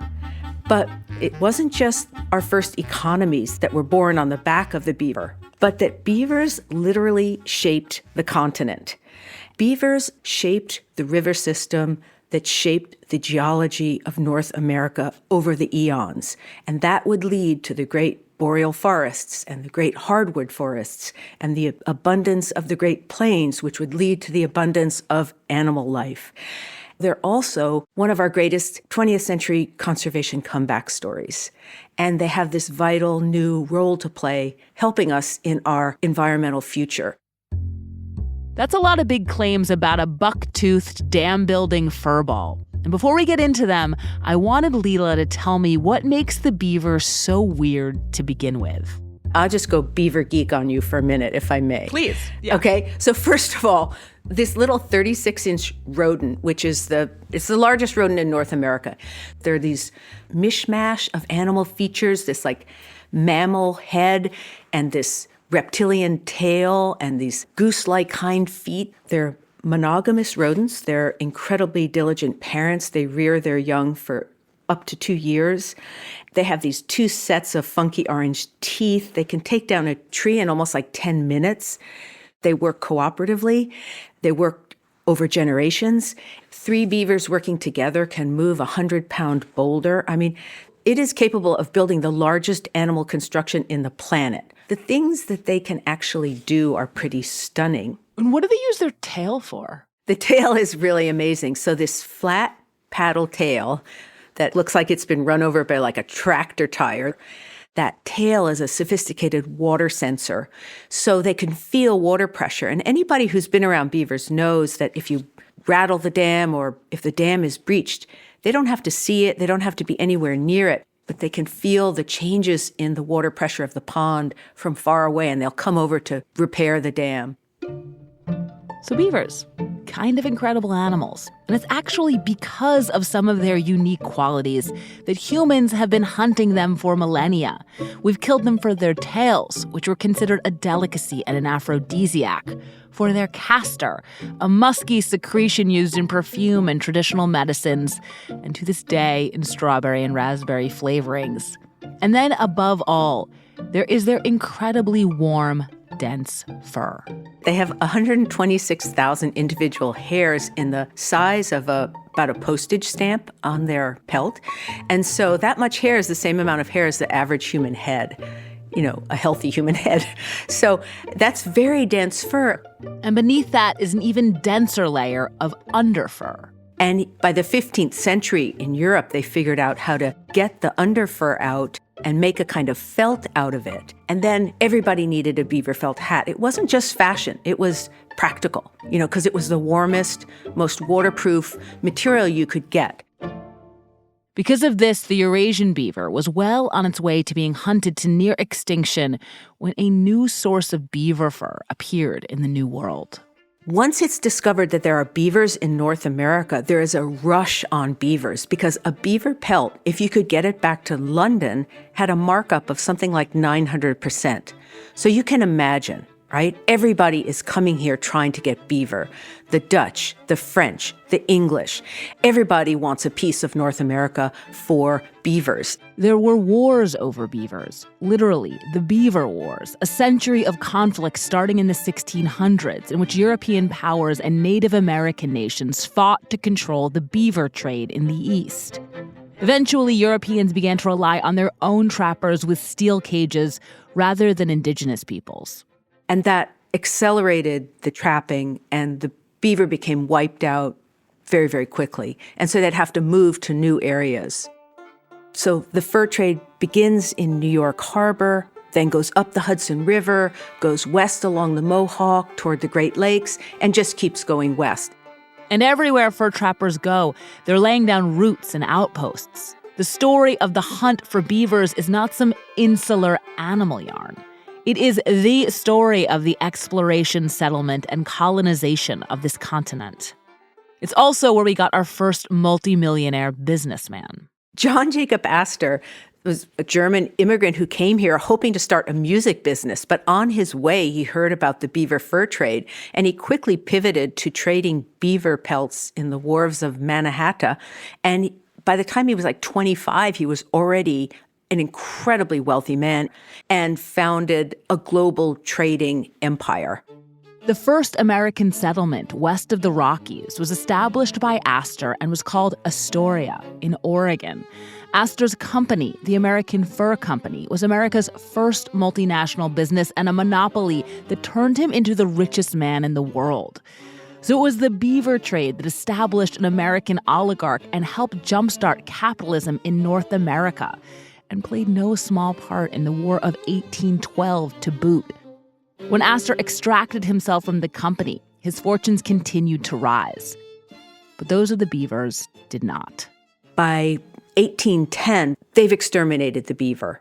But it wasn't just our first economies that were born on the back of the beaver, but that beavers literally shaped the continent. Beavers shaped the river system that shaped the geology of North America over the eons. And that would lead to the great boreal forests and the great hardwood forests and the abundance of the Great Plains, which would lead to the abundance of animal life. They're also one of our greatest 20th century conservation comeback stories. And they have this vital new role to play, helping us in our environmental future.
That's a lot of big claims about a buck-toothed, dam-building furball. And before we get into them, I wanted Leela to tell me what makes the beaver so weird to begin with.
I'll just go beaver geek on you for a minute, if I may.
Please. Yeah.
Okay, so first of all, this little 36-inch rodent, which is it's the largest rodent in North America. There are these mishmash of animal features, this like mammal head and this reptilian tail and these goose-like hind feet. They're monogamous rodents. They're incredibly diligent parents. They rear their young for up to 2 years. They have these 2 sets of funky orange teeth. They can take down a tree in almost like 10 minutes. They work cooperatively. They work over generations. 3 beavers working together can move a 100-pound boulder. I mean, it is capable of building the largest animal construction in the planet. The things that they can actually do are pretty stunning.
And what do they use their tail for?
The tail is really amazing. So this flat paddle tail that looks like it's been run over by like a tractor tire. That tail is a sophisticated water sensor, so they can feel water pressure. And anybody who's been around beavers knows that if you rattle the dam or if the dam is breached, they don't have to see it, they don't have to be anywhere near it, but they can feel the changes in the water pressure of the pond from far away, and they'll come over to repair the dam.
So beavers, kind of incredible animals. And it's actually because of some of their unique qualities that humans have been hunting them for millennia. We've killed them for their tails, which were considered a delicacy and an aphrodisiac, for their castor, a musky secretion used in perfume and traditional medicines, and to this day in strawberry and raspberry flavorings. And then above all, there is their incredibly warm, dense fur.
They have 126,000 individual hairs in the size of about a postage stamp on their pelt. And so that much hair is the same amount of hair as the average human head, a healthy human head. So that's very dense fur.
And beneath that is an even denser layer of underfur.
And by the 15th century in Europe, they figured out how to get the underfur out and make a kind of felt out of it. And then everybody needed a beaver felt hat. It wasn't just fashion, it was practical, because it was the warmest, most waterproof material you could get.
Because of this, the Eurasian beaver was well on its way to being hunted to near extinction when a new source of beaver fur appeared in the New World.
Once it's discovered that there are beavers in North America, there is a rush on beavers because a beaver pelt, if you could get it back to London, had a markup of something like 900%. So you can imagine, right? Everybody is coming here trying to get beaver. The Dutch, the French, the English. Everybody wants a piece of North America for beavers.
There were wars over beavers, literally the Beaver Wars, a century of conflict starting in the 1600s in which European powers and Native American nations fought to control the beaver trade in the East. Eventually, Europeans began to rely on their own trappers with steel cages rather than indigenous peoples.
And that accelerated the trapping, and the beaver became wiped out very, very quickly. And so they'd have to move to new areas. So the fur trade begins in New York Harbor, then goes up the Hudson River, goes west along the Mohawk toward the Great Lakes, and just keeps going west.
And everywhere fur trappers go, they're laying down roots and outposts. The story of the hunt for beavers is not some insular animal yarn. It is the story of the exploration, settlement, and colonization of this continent. It's also where we got our first multimillionaire businessman.
John Jacob Astor was a German immigrant who came here hoping to start a music business, but on his way, he heard about the beaver fur trade, and he quickly pivoted to trading beaver pelts in the wharves of Manhattan. And by the time he was like 25, he was already an incredibly wealthy man and founded a global trading empire.
The first American settlement west of the Rockies was established by Astor and was called Astoria in Oregon. Astor's company, the American Fur Company, was America's first multinational business and a monopoly that turned him into the richest man in the world. So it was the beaver trade that established an American oligarch and helped jumpstart capitalism in North America, and played no small part in the War of 1812 to boot. When Astor extracted himself from the company, his fortunes continued to rise. But those of the beavers did not.
By 1810, they've exterminated the beaver.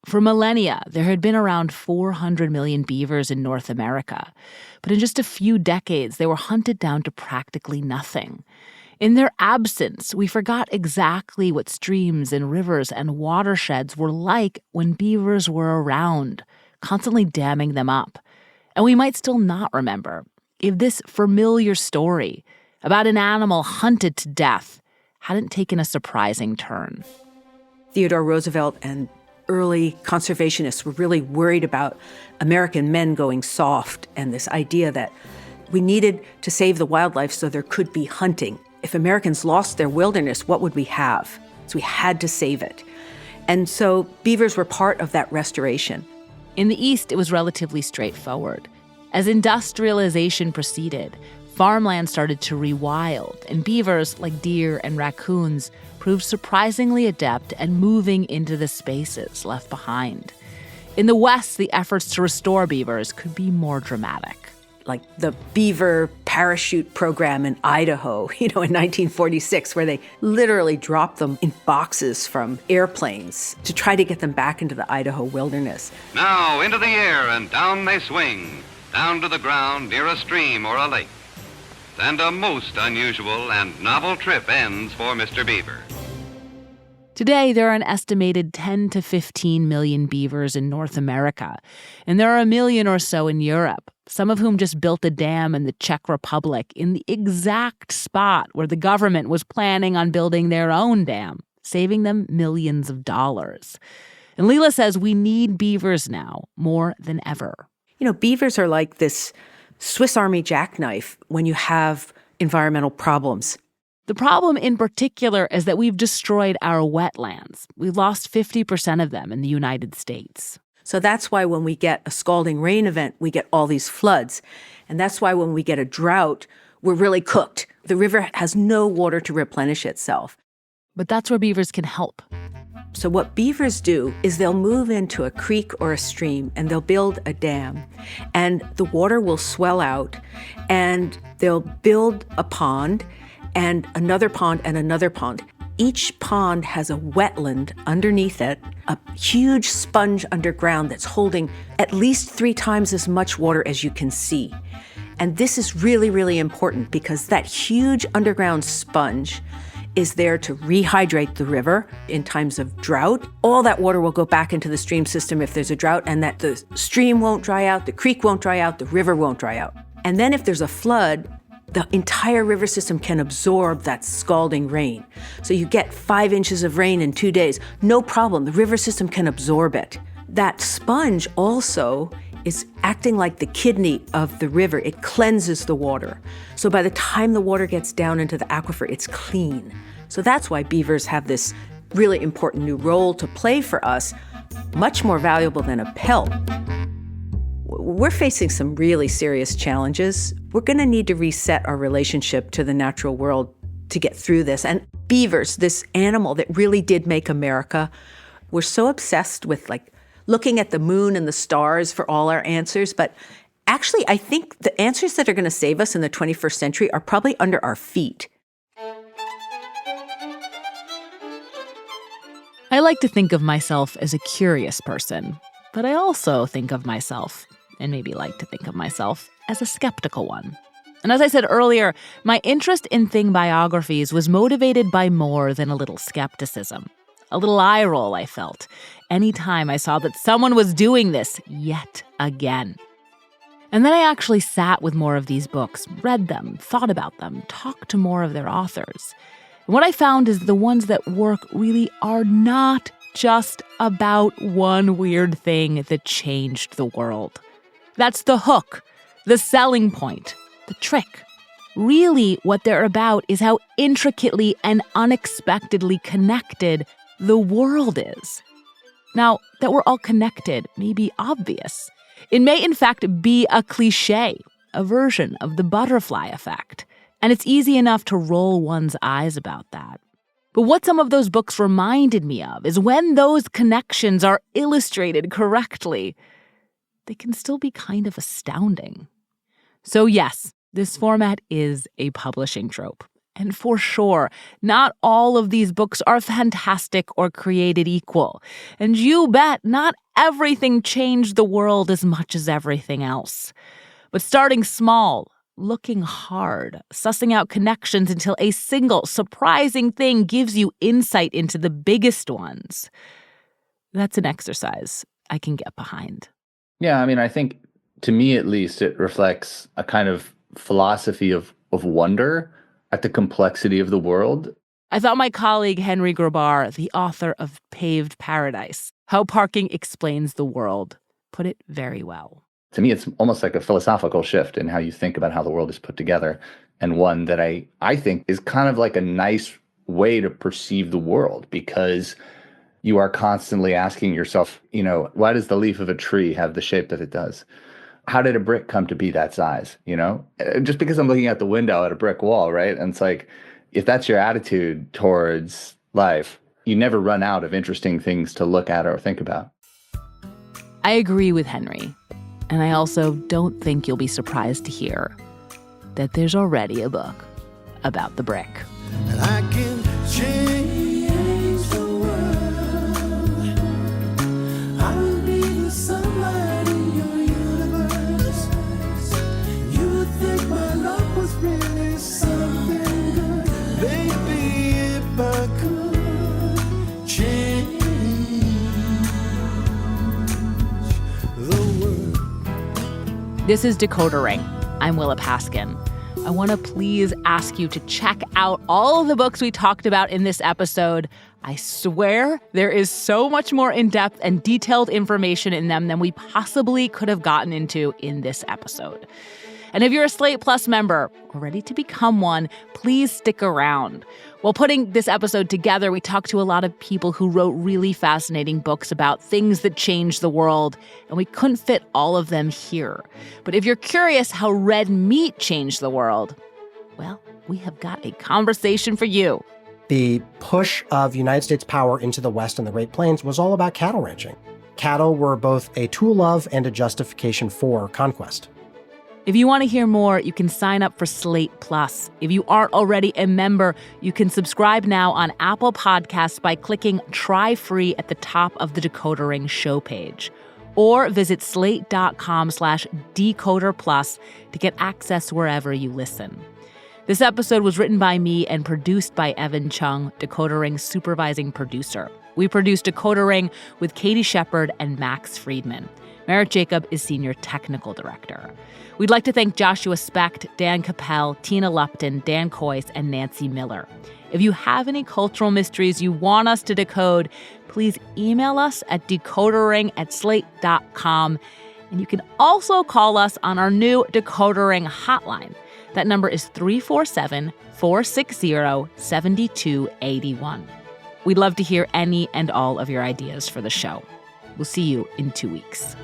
For millennia, there had been around 400 million beavers in North America. But in just a few decades, they were hunted down to practically nothing. In their absence, we forgot exactly what streams and rivers and watersheds were like when beavers were around, constantly damming them up. And we might still not remember if this familiar story about an animal hunted to death hadn't taken a surprising turn.
Theodore Roosevelt and early conservationists were really worried about American men going soft and this idea that we needed to save the wildlife so there could be hunting. If Americans lost their wilderness, what would we have? So we had to save it. And so beavers were part of that restoration.
In the East, it was relatively straightforward. As industrialization proceeded, farmland started to rewild, and beavers, like deer and raccoons, proved surprisingly adept at moving into the spaces left behind. In the West, the efforts to restore beavers could be more dramatic.
Like the beaver parachute program in Idaho, in 1946, where they literally dropped them in boxes from airplanes to try to get them back into the Idaho wilderness.
Now into the air and down they swing, down to the ground near a stream or a lake. And a most unusual and novel trip ends for Mr. Beaver.
Today, there are an estimated 10 to 15 million beavers in North America, and there are 1 million or so in Europe, some of whom just built a dam in the Czech Republic in the exact spot where the government was planning on building their own dam, saving them millions of dollars. And Leela says we need beavers now more than ever.
Beavers are like this Swiss Army jackknife when you have environmental problems.
The problem in particular is that we've destroyed our wetlands. We've lost 50% of them in the United States.
So that's why when we get a scalding rain event, we get all these floods. And that's why when we get a drought, we're really cooked. The river has no water to replenish itself.
But that's where beavers can help.
So what beavers do is they'll move into a creek or a stream and they'll build a dam. And the water will swell out and they'll build a pond and another pond and another pond. Each pond has a wetland underneath it, a huge sponge underground that's holding at least 3 times as much water as you can see. And this is really, really important because that huge underground sponge is there to rehydrate the river in times of drought. All that water will go back into the stream system if there's a drought, and that the stream won't dry out, the creek won't dry out, the river won't dry out. And then if there's a flood, the entire river system can absorb that scalding rain. So you get 5 inches of rain in 2 days. No problem. The river system can absorb it. That sponge also is acting like the kidney of the river. It cleanses the water. So by the time the water gets down into the aquifer, it's clean. So that's why beavers have this really important new role to play for us, much more valuable than a pelt. We're facing some really serious challenges. We're going to need to reset our relationship to the natural world to get through this. And beavers, this animal that really did make America, we're so obsessed with looking at the moon and the stars for all our answers. But actually, I think the answers that are going to save us in the 21st century are probably under our feet.
I like to think of myself as a curious person, but I also think of myself, and maybe like to think of myself, as a skeptical one. And as I said earlier, my interest in thing biographies was motivated by more than a little skepticism. A little eye roll I felt anytime I saw that someone was doing this yet again. And then I actually sat with more of these books, read them, thought about them, talked to more of their authors. And what I found is the ones that work really are not just about one weird thing that changed the world. That's the hook, the selling point, the trick. Really, what they're about is how intricately and unexpectedly connected the world is. Now, that we're all connected may be obvious. It may, in fact, be a cliche, a version of the butterfly effect. And it's easy enough to roll one's eyes about that. But what some of those books reminded me of is when those connections are illustrated correctly, they can still be kind of astounding. So yes, This format is a publishing trope. And for sure, not all of these books are fantastic or created equal. And you bet not everything changed the world as much as everything else. But starting small, looking hard, sussing out connections until a single surprising thing gives you insight into the biggest ones. That's an exercise I can get behind.
Yeah, I mean, I think, to me at least, it reflects a kind of philosophy of wonder at the complexity of the world.
I thought my colleague Henry Grabar, the author of Paved Paradise, How Parking Explains the World, put it very well.
To me, it's almost like a philosophical shift in how you think about how the world is put together, and one that I think is kind of like a nice way to perceive the world, because you are constantly asking yourself, why does the leaf of a tree have the shape that it does? How did a brick come to be that size? Just because I'm looking out the window at a brick wall, right? And it's like, if that's your attitude towards life, you never run out of interesting things to look at or think about.
I agree with Henry. And I also don't think you'll be surprised to hear that there's already a book about the brick.
And I can change the world. I'll be the sunlight in your universe. You would think my love was really something good. Baby, if I could change the world.
This is Decoder Ring. I'm Willa Paskin. I want to please ask you to check out all of the books we talked about in this episode. I swear there is so much more in-depth and detailed information in them than we possibly could have gotten into in this episode. And if you're a Slate Plus member or ready to become one, please stick around. While putting this episode together, we talked to a lot of people who wrote really fascinating books about things that changed the world, and we couldn't fit all of them here. But if you're curious how red meat changed the world, well, we have got a conversation for you.
The push of United States power into the West and the Great Plains was all about cattle ranching. Cattle were both a tool of and a justification for conquest.
If you want to hear more, you can sign up for Slate Plus. If you aren't already a member, you can subscribe now on Apple Podcasts by clicking Try Free at the top of the Decoder Ring show page. Or visit slate.com/Decoder Plus to get access wherever you listen. This episode was written by me and produced by Evan Chung, Decoder Ring's supervising producer. We produced Decoder Ring with Katie Shepard and Max Friedman. Merritt Jacob is senior technical director. We'd like to thank Joshua Specht, Dan Capel, Tina Lupton, Dan Coyce, and Nancy Miller. If you have any cultural mysteries you want us to decode, please email us at decodering@slate.com. And you can also call us on our new Decoder Ring hotline. That number is 347-460-7281. We'd love to hear any and all of your ideas for the show. We'll see you in 2 weeks.